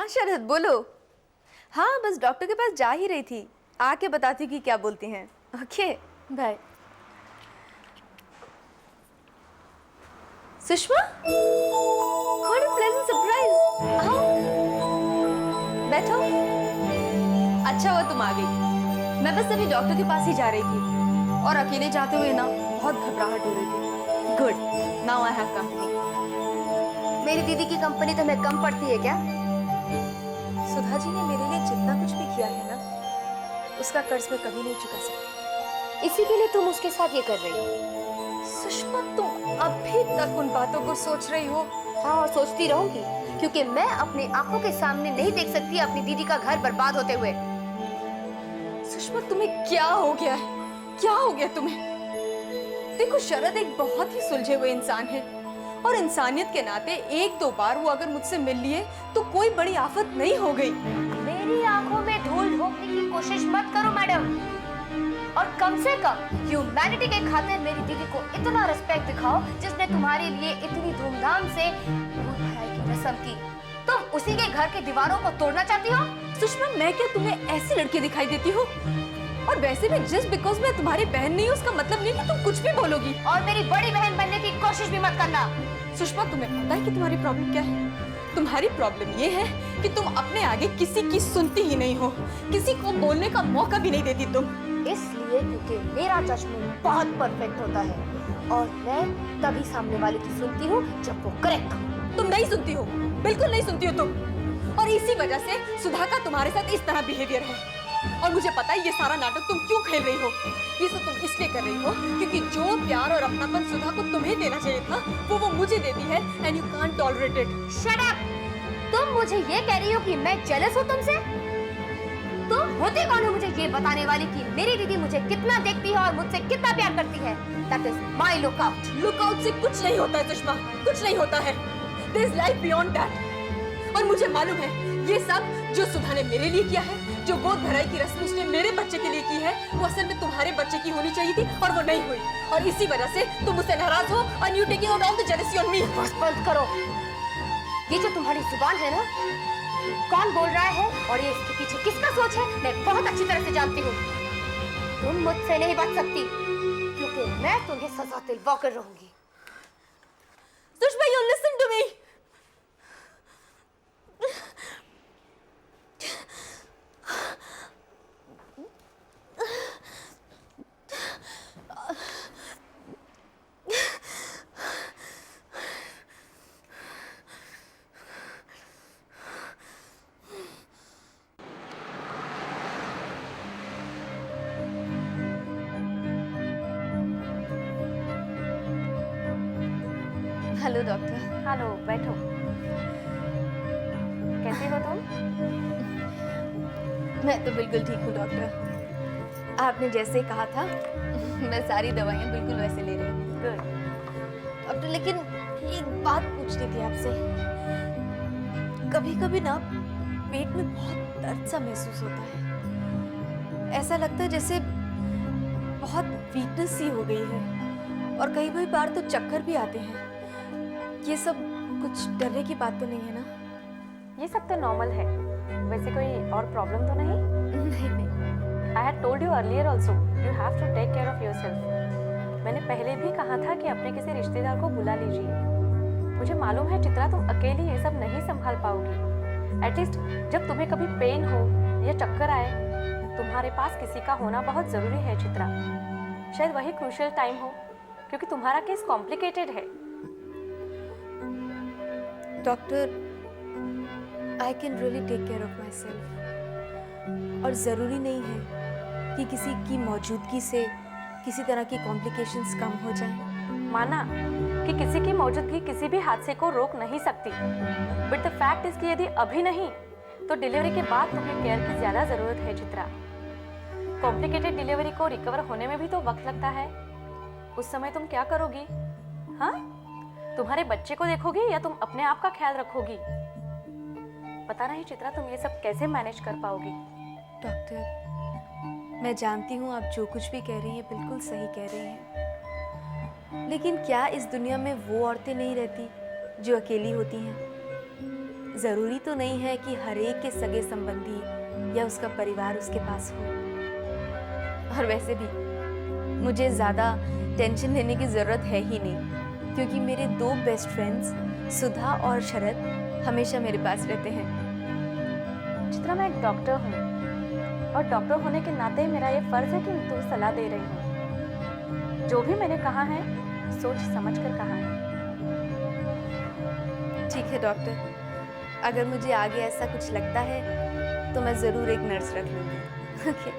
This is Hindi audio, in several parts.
हाँ शरद बोलो। हाँ बस डॉक्टर के पास जा ही रही थी, आके बताती हूँ कि क्या बोलती हैं। Okay bye. Sushma, what a pleasant surprise. आओ बैठो। अच्छा हुआ तुम आ गई, मैं बस अभी डॉक्टर के पास ही जा रही थी और अकेले जाते हुए ना बहुत घबराहट हो रही थी। Good, now I have company. मेरी दीदी की कंपनी तुम्हें कम पड़ती है क्या? सुधा जी ने मेरे लिए जितना कुछ भी किया है ना, उसका कर्ज मैं कभी नहीं चुका सकती। इसी के लिए तुम उसके साथ ये कर रही हो? सुषमा तुम अभी तक उन बातों को सोच रही हो? हाँ, और सोचती रहूंगी, क्योंकि मैं अपने आंखों के सामने नहीं देख सकती अपनी दीदी का घर बर्बाद होते हुए। सुषमा तुम्हें क्या हो गया है? क्या हो गया तुम्हें? देखो शरद एक बहुत ही सुलझे हुए इंसान है और इंसानियत के नाते एक दो बार वो अगर मुझसे मिल लिए तो कोई बड़ी आफत नहीं हो गई। मेरी आंखों में धूल झोंकने की कोशिश मत करो मैडम, और कम से कम ह्यूमैनिटी के खातिर मेरी दीदी को इतना रिस्पेक्ट दिखाओ जिसने तुम्हारे लिए इतनी धूमधाम से दूध भराई की रस्म की। तुम उसी के घर की दीवारों को तोड़ना चाहती हो? सुषमा मैं क्या तुम्हें ऐसी लड़की दिखाई देती हूँ? और वैसे भी जस्ट बिकॉज मैं तुम्हारी बहन नहीं हूँ उसका मतलब नहीं कि तुम कुछ भी बोलोगी। और मेरी बड़ी बहन बनने की कोशिश भी मत करना। सुषमा तुम्हें पता है कि तुम्हारी प्रॉब्लम क्या है? तुम्हारी प्रॉब्लम ये है कि तुम अपने आगे किसी की सुनती ही नहीं हो, किसी को बोलने का मौका भी नहीं देती तुम। इसलिए क्योंकि मेरा जजमेंट बहुत परफेक्ट होता है और मैं तभी सामने वाले की सुनती हूँ जब वो करेक्ट हो। तुम नहीं सुनती हो, बिल्कुल नहीं सुनती हो तुम, और इसी वजह से सुधा का तुम्हारे साथ इस तरह बिहेवियर है। और मुझे पता है ये सारा नाटक तुम क्यों खेल रही हो। ये सब तुम इसलिए कर रही हो क्योंकि जो प्यार और अपनापन सुधा को तुम्हें देना चाहिए था वो मुझे देती है and you can't tolerate it. Shut up! तुम मुझे ये कह रही हो कि मैं जेलस हूँ तुमसे? तुम होती कौन हो मुझे ये बताने वाली कि मेरी दीदी मुझे कितना देखती है और मुझसे कितना प्यार करती है? That is my lookout. Lookout से कुछ नहीं होता है सुषमा, कुछ नहीं होता है। There is life beyond that. और मुझे मालूम है ये सब जो सुधा ने मेरे लिए किया है, जो गोद भराई की रस्म उसने मेरे बच्चे के लिए की है, वो असल में तुम्हारे बच्चे की होनी चाहिए थी और वो नहीं हुई, और इसी वजह से तुम मुझसे नाराज हो और you taking out all the jealousy on me. बस बंद करो। ये जो तुम्हारी जुबान है ना, कौन बोल रहा है और ये इसके पीछे किसका सोच है, मैं बहुत अच्छी तरह से जानती हूँ। तुम मुझसे नहीं बच सकती क्योंकि मैं तुम्हें सजा दिलवा कर रहूंगी। Sushma you listen to me. Hello doctor. Hello, बैठो। कैसे हो तुम? मैं तो बिल्कुल ठीक हूँ डॉक्टर, आपने जैसे कहा था मैं सारी दवाइयाँ बिल्कुल वैसे ले रही हूँ। गुड। डॉक्टर लेकिन एक बात पूछनी थी आपसे। कभी कभी ना पेट में बहुत दर्द सा महसूस होता है, ऐसा लगता है जैसे बहुत वीकनेस सी हो गई है, और कई बार तो चक्कर भी आते हैं। ये सब कुछ डरने की बात तो नहीं है ना? ये सब तो नॉर्मल है। वैसे कोई और प्रॉब्लम तो नहीं? नहीं। I had told you earlier also, you have to take care of yourself. मैंने पहले भी कहा था कि अपने किसी रिश्तेदार को बुला लीजिए। मुझे मालूम है चित्रा तुम अकेली ये सब नहीं संभाल पाओगी। एटलीस्ट जब तुम्हें कभी पेन हो या चक्कर आए, तुम्हारे पास किसी का होना बहुत ज़रूरी है चित्रा। शायद वही क्रूशियल टाइम हो, क्योंकि तुम्हारा केस कॉम्प्लिकेटेड है। Doctor, I can really take care of myself, और ज़रूरी नहीं है कि किसी की मौजूदगी से किसी तरह की कॉम्प्लिकेशंस कम हो जाएं। माना कि किसी की मौजूदगी किसी भी हादसे को रोक नहीं सकती, बट द फैक्ट इज कि यदि अभी नहीं तो डिलीवरी के बाद तुम्हें केयर की ज़्यादा ज़रूरत है चित्रा। कॉम्प्लिकेटेड डिलीवरी को रिकवर होने में भी तो वक्त लगता है। उस समय तुम क्या करोगी? हाँ, तुम्हारे बच्चे को देखोगी या तुम अपने आप का ख्याल रखोगी? पता नहीं चित्रा तुम ये सब कैसे मैनेज कर पाओगी। डॉक्टर, मैं जानती हूँ आप जो कुछ भी कह रही हैं बिल्कुल सही कह रही हैं, लेकिन क्या इस दुनिया में वो औरतें नहीं रहती जो अकेली होती हैं? ज़रूरी तो नहीं है कि हर एक के सगे संबंधी या उसका परिवार उसके पास हो। और वैसे भी मुझे ज़्यादा टेंशन लेने की ज़रूरत है ही नहीं, क्योंकि मेरे 2 बेस्ट फ्रेंड्स सुधा और शरद हमेशा मेरे पास रहते हैं। चित्रा, मैं एक डॉक्टर हूँ और डॉक्टर होने के नाते मेरा ये फर्ज है कि मैं तुम्हें सलाह दे रही हूँ। जो भी मैंने कहा है सोच समझ कर कहा है। ठीक है डॉक्टर, अगर मुझे आगे ऐसा कुछ लगता है तो मैं ज़रूर एक नर्स रख लूँगी। Okay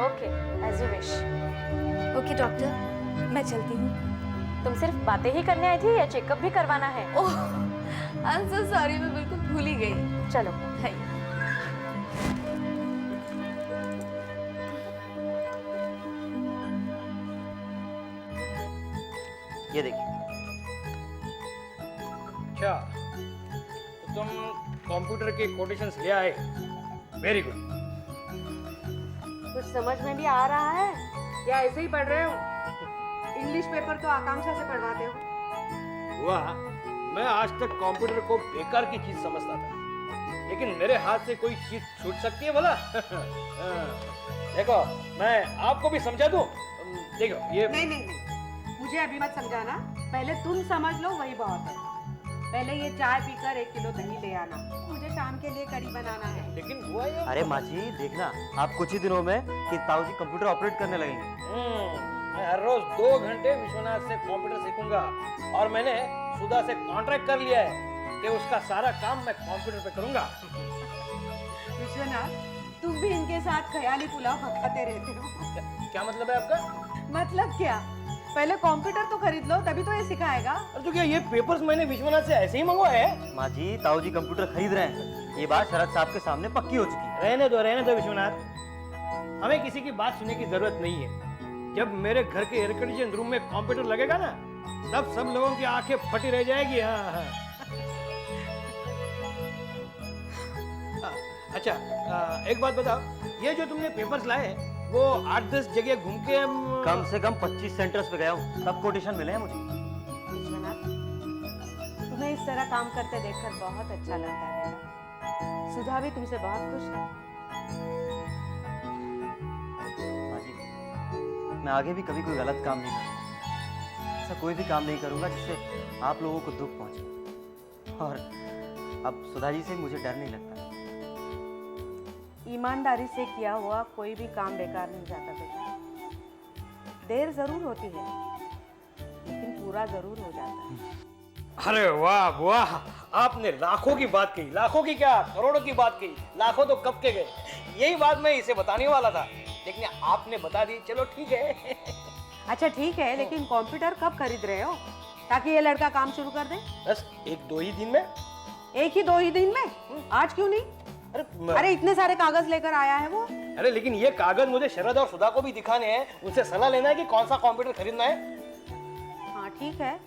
okay, as you wish. Okay doctor, मैं चलती हूँ। तुम सिर्फ बातें ही करने आई थी या चेकअप भी करवाना है? ओह, आई एम सो सॉरी, मैं बिल्कुल भूल ही गई। चलो। हाय। ये देखिए। अच्छा, तो तुम कंप्यूटर के कोटेशंस ले आए। Very good. कुछ समझ में भी आ रहा है या ऐसे ही पढ़ रहे हो? इंग्लिश पेपर तो आकांक्षा से पढ़वाते हो। वाह, मैं आज तक कंप्यूटर को बेकार की चीज समझता था, लेकिन मेरे हाथ से कोई चीज छूट सकती है भला? देखो, मैं आपको भी समझा दूं। देखो ये नहीं नहीं नहीं, मुझे अभी मत समझाना, पहले तुम समझ लो, वही बहुत है। पहले ये चाय पीकर 1 किलो दही ले आना, मुझे शाम के लिए कढ़ी बनाना है। लेकिन हुआ ये। अरे माँ जी देखना, आप कुछ ही दिनों में कि ताऊ जी कंप्यूटर ऑपरेट करने लगेंगे। मैं हर रोज 2 घंटे विश्वनाथ से कंप्यूटर सीखूंगा, और मैंने सुधा से कॉन्ट्रैक्ट कर लिया है कि उसका सारा काम मैं कंप्यूटर पे करूंगा। विश्वनाथ, तुम भी इनके साथ ख्याली पुलाव पकाते रहते हो। क्या मतलब है आपका? मतलब क्या? पहले कंप्यूटर तो खरीद लो, तभी तो ये सिखाएगा। अरे तो क्या ये पेपर्स मैंने विश्वनाथ से ऐसे ही मंगवाए हैं? माँ जी ताऊ जी कंप्यूटर खरीद रहे हैं, ये बात शरद साहब के सामने पक्की हो चुकी है। रहने दो विश्वनाथ, हमें किसी की बात सुनने की जरूरत नहीं है। जब मेरे घर के एयर कंडीशन रूम में कंप्यूटर लगेगा ना, तब सब लोगों की आंखें फटी रह जाएगी। हाँ हाँ। अच्छा, एक बात बताओ, ये जो तुमने पेपर्स लाए हैं, वो 8-10 जगह घूम के कम से कम 25 सेंटर्स पे गया हूँ, तब कोटेशन मिले हैं मुझे। विश्वनाथ, तुम्हें इस तरह काम करते देखकर बहुत अच्छा लगता है बेटा। सुधा भी तुमसे बहुत खुश है। माँ जी, मैं आगे भी कभी कोई गलत काम नहीं करूँगा। ऐसा कोई भी काम नहीं करूँगा जिससे आप लोगों को दुख पहुँचे। और अब सुधा जी से मुझे डर नहीं लगता। ईमानदारी से किया हुआ कोई भी काम बेकार नहीं जाता बेटा। देर जरूर होती है, लेकिन पूरा जरूर हो जाता है। अरे वाह वाह, आपने लाखों की बात कही, लाखों की क्या, करोड़ों की बात कही। लाखों तो कब के गए। यही बात मैं इसे बताने वाला था, लेकिन आपने बता दी। चलो ठीक है। अच्छा ठीक है, लेकिन कंप्यूटर कब खरीद रहे हो ताकि ये लड़का काम शुरू कर दे? बस 1-2 ही दिन में। 1 ही 2 दिन में? आज क्यों नहीं? अरे इतने सारे कागज लेकर आया है वो। अरे लेकिन ये कागज मुझे शरद और सुधा को भी दिखाने हैं, उनसे सलाह लेना है कि कौन सा कंप्यूटर खरीदना है। हाँ ठीक है,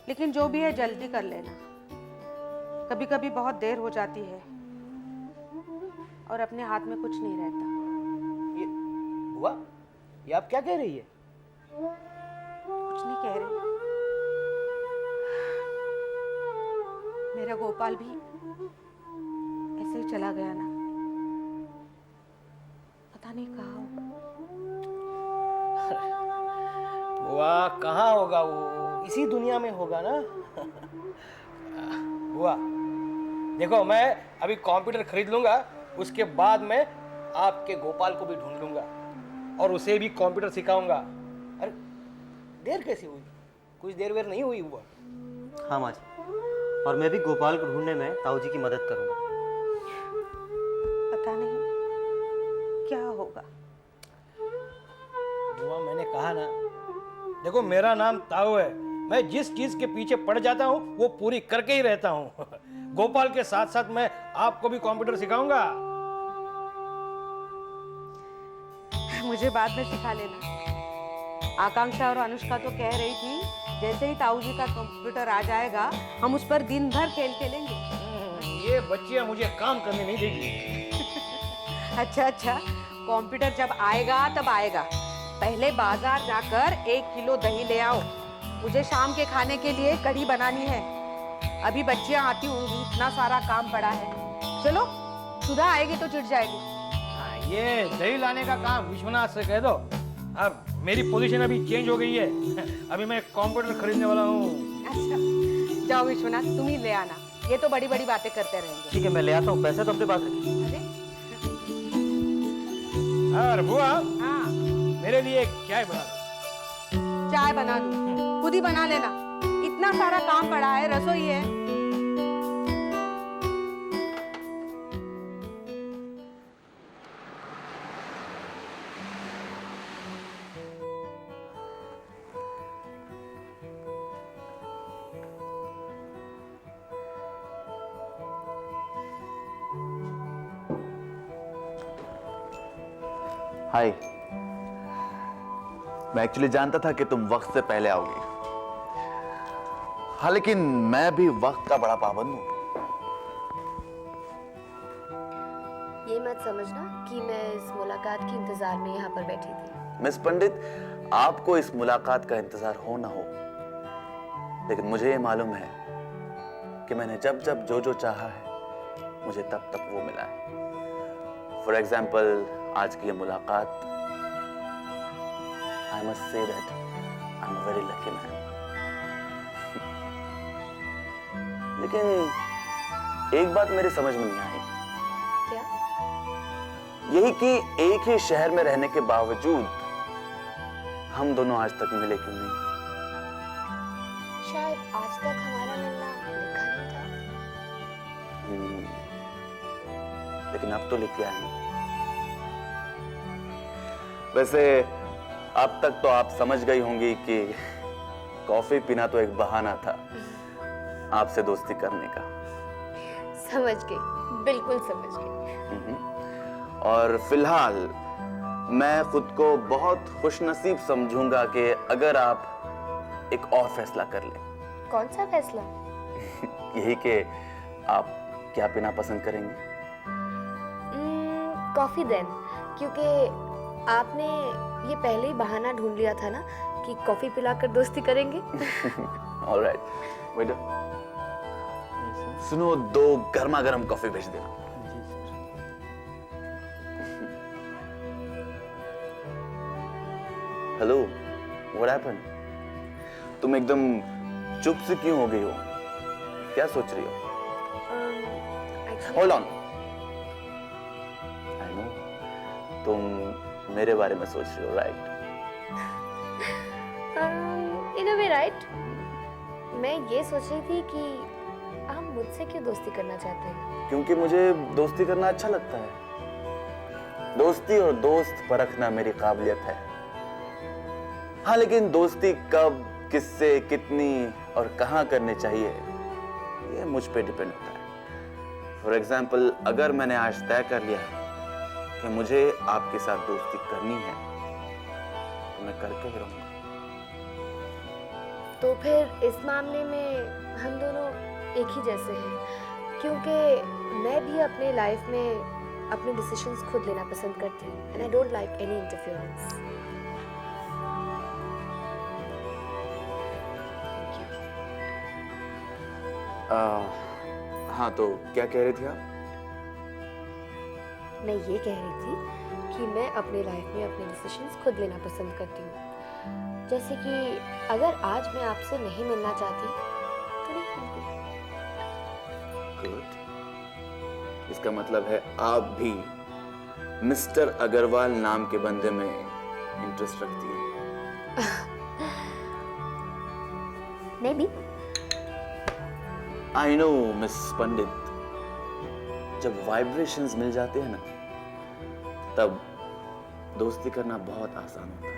लेकिन जो भी है जल्दी कर लेना। कभी कभी बहुत देर हो जाती है और अपने हाथ में कुछ नहीं रहता। ये बुआ, ये आप क्या कह रही है? कुछ नहीं कह रही। मेरा गोपाल भी ऐसे ही चला गया ना, पता नहीं कहाँ होगा। बुआ कहाँ होगा वो, इसी दुनिया में होगा ना। बुआ देखो, मैं अभी कंप्यूटर खरीद लूंगा, उसके बाद मैं आपके गोपाल को भी ढूंढ लूंगा और उसे भी कंप्यूटर सिखाऊंगा। अरे देर कैसी हुई? कुछ देर वेर नहीं हुई बुआ? हाँ माँ जी, और मैं भी गोपाल को ढूंढने में ताऊ जी की मदद करूँगा। पता नहीं क्या होगा। बुआ मैंने कहा ना, देखो मेरा नाम ताऊ है, मैं जिस चीज के पीछे पड़ जाता हूँ वो पूरी करके ही रहता हूँ। गोपाल के साथ साथ मैं आपको भी कंप्यूटर सिखाऊंगा। मुझे बाद में सिखा लेना। आकांक्षा और अनुष्का तो कह रही थी जैसे ही ताऊ जी का कंप्यूटर आ जाएगा हम उस पर दिन भर खेल खेलेंगे। ये बच्चियां मुझे काम करने नहीं देगी। अच्छा अच्छा, कंप्यूटर जब आएगा तब आएगा। पहले बाजार जाकर 1 किलो दही ले आओ, मुझे शाम के खाने के लिए कढ़ी बनानी है। अभी बच्चियां आती होंगी, इतना सारा काम पड़ा है। चलो, सुधा आएगी तो चिढ़ जाएगी। हाँ, ये दही लाने का काम विश्वनाथ से कह दो। अब मेरी पोजीशन अभी चेंज हो गई है। अभी मैं कंप्यूटर खरीदने वाला हूँ। अच्छा, जाओ विश्वनाथ, तुम ही ले आना। ये तो बड़ी बड़ी बातें करते रहेंगे। ठीक है, मैं ले आता हूँ, पैसे तो अपने पास रखिए। अरे और बुआ, हाँ, मेरे लिए चाय बना दो। चाय बना दूं, खुद ही बना लेना। इतना सारा काम पड़ा है, रसोई है। हाय। मैं एक्चुअली जानता था कि तुम वक्त से पहले आओगे। हाँ, लेकिन मैं भी वक्त का बड़ा पाबंद हूं। ये मत समझना कि मैं इस मुलाकात के इंतजार में यहाँ पर बैठी थी। मिस पंडित, आपको इस मुलाकात का इंतजार हो ना हो, लेकिन मुझे ये मालूम है कि मैंने जब जब जो जो चाहा है, मुझे तब तक वो मिला है। फॉर एग्जाम्पल, आज की ये मुलाकात, I must say that I'm a very lucky man. लेकिन एक बात मेरी समझ में नहीं आई। क्या? यही कि एक ही शहर में रहने के बावजूद हम दोनों आज तक मिले क्यों नहीं? शायद आज तक हमारा मिलना लिखा नहीं था। लेकिन अब तो लिख के आए हैं। वैसे अब तक तो आप समझ गई होंगी कि कॉफी पीना तो एक बहाना था आपसे दोस्ती करने का। समझ गई, बिल्कुल समझ गई। और फिलहाल मैं खुद को बहुत खुशनसीब समझूंगा कि अगर आप एक और फैसला कर लें। कौन सा फैसला? यही कि आप क्या पीना पसंद करेंगे? कॉफी देन, क्योंकि आपने ये पहले ही बहाना ढूंढ लिया था ना कि कॉफी पिलाकर दोस्ती करेंगे। ऑलराइट, वेटर, सुनो, 2 गर्मा गर्म कॉफी भेज देना। Hello, what happened? तुम एकदम चुप से क्यों हो गई हो? क्या सोच रही हो? होल्ड ऑन, आई नो तुम मेरे बारे में सोच रही हो, राइट? इन अ वे राइट। मैं ये सोच रही थी कि आप मुझसे क्यों दोस्ती करना चाहते हैं? क्योंकि मुझे दोस्ती करना अच्छा लगता है। दोस्ती और दोस्त परखना मेरी काबिलियत है। हाँ, लेकिन दोस्ती कब, किससे, कितनी और कहाँ करनी चाहिए, ये मुझ पे डिपेंड होता है। फॉर एग्जाम्पल, अगर मैंने आज तय कर लिया है कि मुझे आपके साथ दोस्ती करनी है, तो मैं करके ही रहूंगा। तो फिर इस मामले में हम दोनों एक ही जैसे हैं, क्योंकि मैं भी अपने लाइफ में अपने डिसीजंस खुद लेना पसंद करती हूँ, and I don't like any interference. हाँ, तो क्या कह रही थी आप? मैं ये कह रही थी कि मैं अपने लाइफ में अपने डिसीजंस खुद लेना पसंद करती हूँ। जैसे कि अगर आज मैं आपसे नहीं मिलना चाहती तो नहीं मिलती। गुड। इसका मतलब है आप भी मिस्टर अग्रवाल नाम के बंदे में इंटरेस्ट रखती हैं। नहीं भी। आई नो मिस पंडित, जब वाइब्रेशंस मिल जाते हैं ना, तब दोस्ती करना बहुत आसान होता है।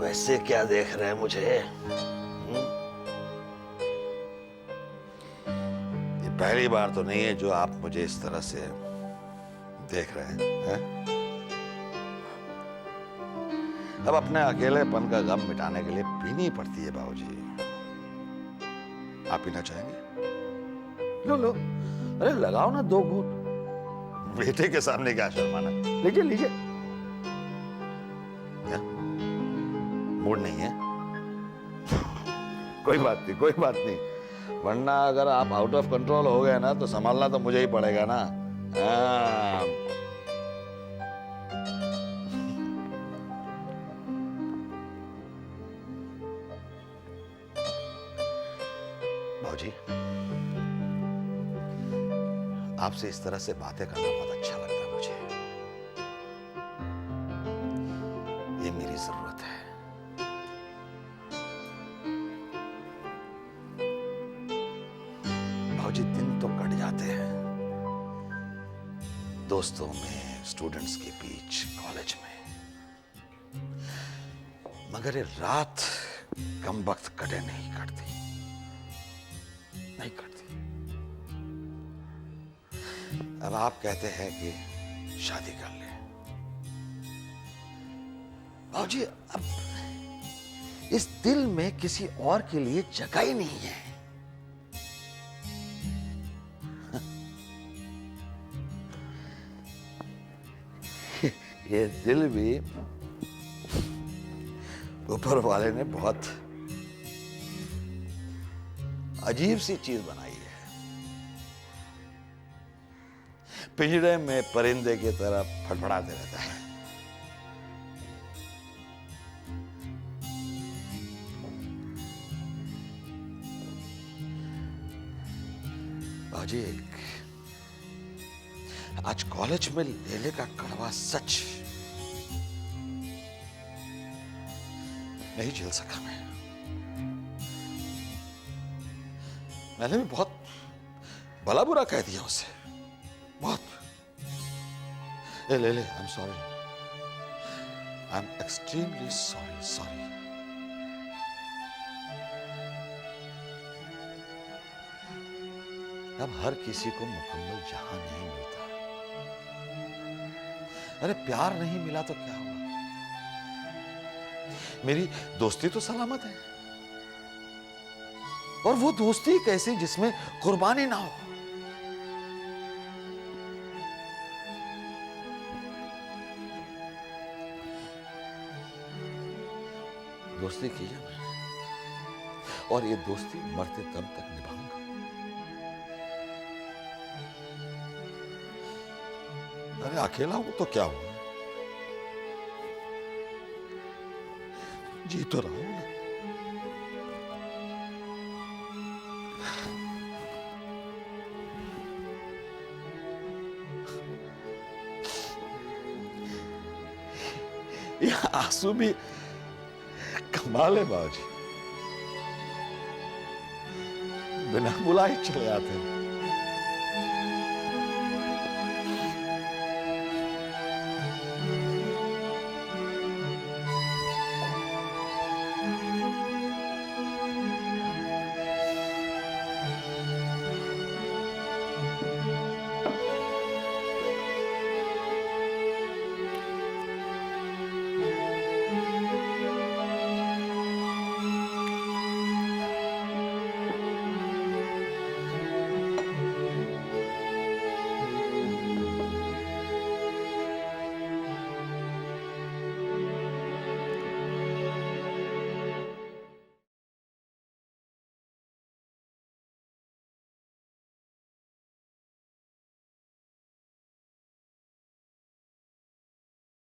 ऐसे क्या देख रहे हैं मुझे? पहली बार तो नहीं है जो आप मुझे इस तरह से देख रहे हैं? अब अपने अकेलेपन का गम मिटाने के लिए पीनी पड़ती है बाबूजी। आप पीना चाहेंगे? लो लो, अरे लगाओ ना 2 घूंट। बेटे के सामने क्या शर्माना, लीजिए लीजिए। क्या मूड नहीं है? कोई बात नहीं, कोई बात नहीं, वरना अगर आप आउट ऑफ कंट्रोल हो गए ना तो संभालना तो मुझे ही पड़ेगा ना। भाजी, आपसे इस तरह से बातें करना बहुत अच्छा लगता है मुझे। ये मेरी जरूरत है। भाजी, दिन तो कट जाते हैं दोस्तों में, स्टूडेंट्स के बीच, कॉलेज में, मगर ये रात कम वक्त कटे नहीं कटती, नहीं कटती। अब आप कहते हैं कि शादी कर ले। भाजी, अब इस दिल में किसी और के लिए जगह ही नहीं है। ये दिल भी ऊपर वाले ने बहुत अजीब सी चीज बनाई है। पिंजरे में परिंदे की तरह फड़फड़ाते रहता है। बाजी, आज कॉलेज में लेले का कड़वा सच नहीं झेल सका मैं। मैंने भी बहुत भला बुरा कह दिया उसे, बहुत। ले, I am sorry, I am extremely sorry. अब हर किसी को मुकम्मल जहां नहीं मिलता। अरे प्यार नहीं मिला तो क्या हुआ? मेरी दोस्ती तो सलामत है, और वो दोस्ती कैसी जिसमें कुर्बानी ना हो। दोस्ती की है मैंने, और ये दोस्ती मरते दम तक निभाऊंगा। अरे अकेला हूं तो क्या हुआ, जी तो रहा हूं ना। ये आंसू भी कमाल है बाबूजी, बिना बुलाए चले आते हैं।